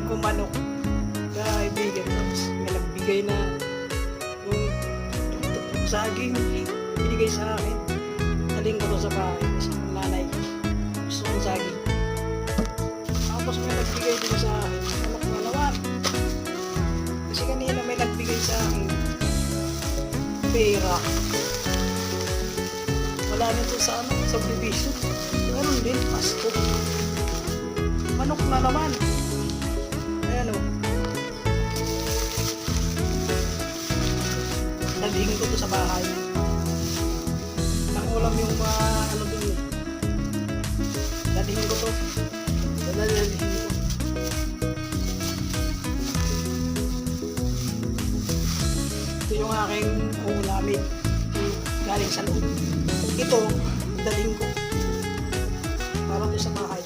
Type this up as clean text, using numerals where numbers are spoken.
kong manok. Kaibigan, tapos may nagbigay na yung saging, binigay sa akin. Daling ko to sa bahay, kasi yung nanay ko. Gusto kong saging. Tapos may nagbigay din sa akin, manok na naman. Kasi kanina may nagbigay sa akin, pera. Wala nito sa subdivision. Ganun din, Pasko. Manok na naman. Ayan o. Dalhin ko to sa bahay. Ulam yung ano dun eh. Dalhin ko to. Dalhin ko. Ito yung aking ulamin. Galing sa loob. Ito, dalhin ko. Para to sa bahay.